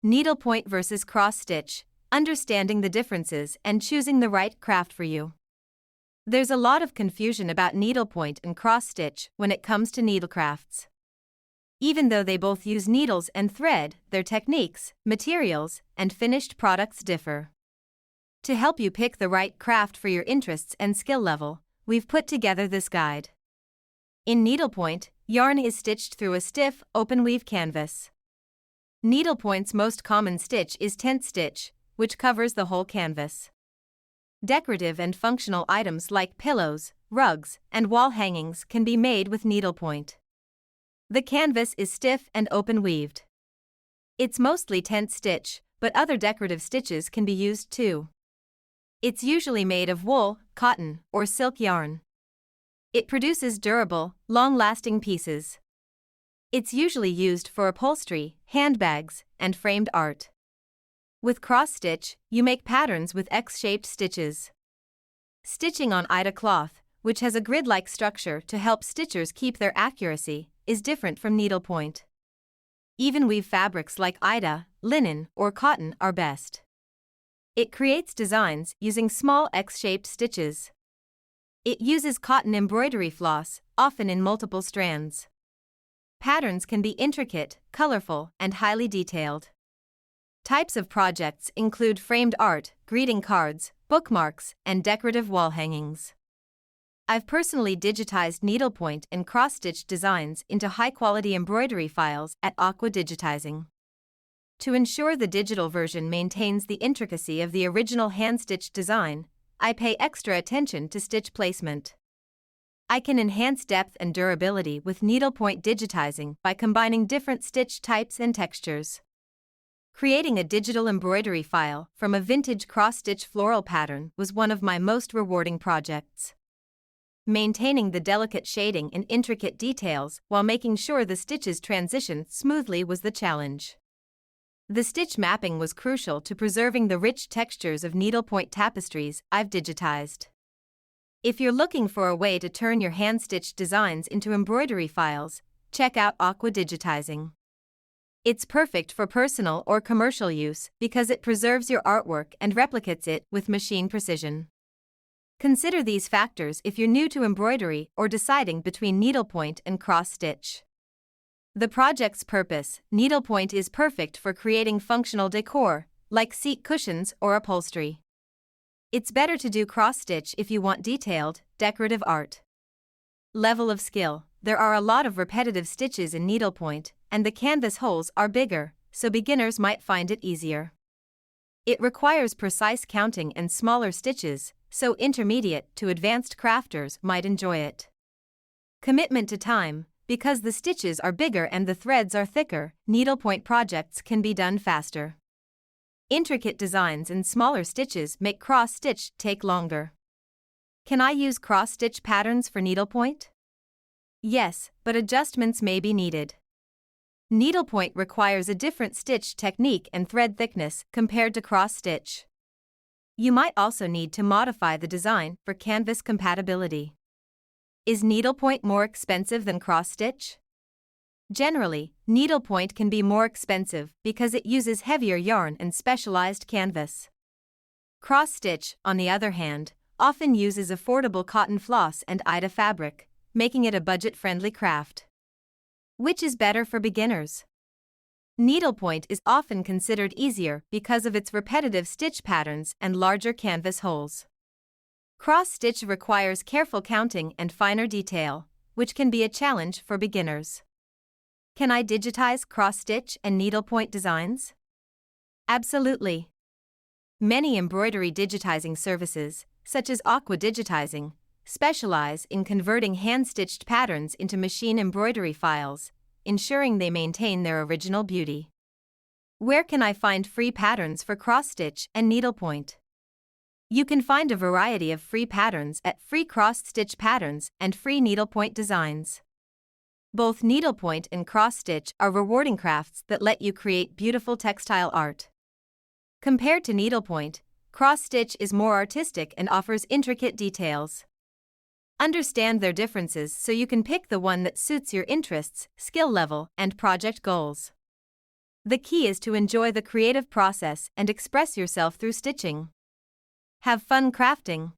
Needlepoint versus cross-stitch, understanding the differences and choosing the right craft for you. There's a lot of confusion about needlepoint and cross-stitch when it comes to needlecrafts. Even though they both use needles and thread, their techniques, materials, and finished products differ. To help you pick the right craft for your interests and skill level, we've put together this guide. In needlepoint, yarn is stitched through a stiff, open-weave canvas. Needlepoint's most common stitch is tent stitch, which covers the whole canvas. Decorative and functional items like pillows, rugs, and wall hangings can be made with needlepoint. The canvas is stiff and open-weaved. It's mostly tent stitch, but other decorative stitches can be used too. It's usually made of wool, cotton, or silk yarn. It produces durable, long-lasting pieces. It's usually used for upholstery, handbags, and framed art. With cross-stitch, you make patterns with X-shaped stitches. Stitching on Ida cloth, which has a grid-like structure to help stitchers keep their accuracy, is different from needlepoint. Even weave fabrics like Ida, linen, or cotton are best. It creates designs using small X-shaped stitches. It uses cotton embroidery floss, often in multiple strands. Patterns can be intricate, colorful, and highly detailed. Types of projects include framed art, greeting cards, bookmarks, and decorative wall hangings. I've personally digitized needlepoint and cross-stitch designs into high-quality embroidery files at Aqua Digitizing. To ensure the digital version maintains the intricacy of the original hand-stitched design, I pay extra attention to stitch placement. I can enhance depth and durability with needlepoint digitizing by combining different stitch types and textures. Creating a digital embroidery file from a vintage cross-stitch floral pattern was one of my most rewarding projects. Maintaining the delicate shading and intricate details while making sure the stitches transitioned smoothly was the challenge. The stitch mapping was crucial to preserving the rich textures of needlepoint tapestries I've digitized. If you're looking for a way to turn your hand-stitched designs into embroidery files, check out Aqua Digitizing. It's perfect for personal or commercial use because it preserves your artwork and replicates it with machine precision. Consider these factors if you're new to embroidery or deciding between needlepoint and cross-stitch. The project's purpose: needlepoint is perfect for creating functional decor, like seat cushions or upholstery. It's better to do cross-stitch if you want detailed, decorative art. Level of skill: there are a lot of repetitive stitches in needlepoint, and the canvas holes are bigger, so beginners might find it easier. It requires precise counting and smaller stitches, so intermediate to advanced crafters might enjoy it. Commitment to time: because the stitches are bigger and the threads are thicker, needlepoint projects can be done faster. Intricate designs and smaller stitches make cross-stitch take longer. Can I use cross-stitch patterns for needlepoint? Yes, but adjustments may be needed. Needlepoint requires a different stitch technique and thread thickness compared to cross-stitch. You might also need to modify the design for canvas compatibility. Is needlepoint more expensive than cross-stitch? Generally, needlepoint can be more expensive because it uses heavier yarn and specialized canvas. Cross-stitch, on the other hand, often uses affordable cotton floss and Ida fabric, making it a budget-friendly craft. Which is better for beginners? Needlepoint is often considered easier because of its repetitive stitch patterns and larger canvas holes. Cross-stitch requires careful counting and finer detail, which can be a challenge for beginners. Can I digitize cross-stitch and needlepoint designs? Absolutely. Many embroidery digitizing services, such as Aqua Digitizing, specialize in converting hand-stitched patterns into machine embroidery files, ensuring they maintain their original beauty. Where can I find free patterns for cross-stitch and needlepoint? You can find a variety of free patterns at Free Cross-Stitch Patterns and Free Needlepoint Designs. Both needlepoint and cross-stitch are rewarding crafts that let you create beautiful textile art. Compared to needlepoint, cross-stitch is more artistic and offers intricate details. Understand their differences so you can pick the one that suits your interests, skill level, and project goals. The key is to enjoy the creative process and express yourself through stitching. Have fun crafting.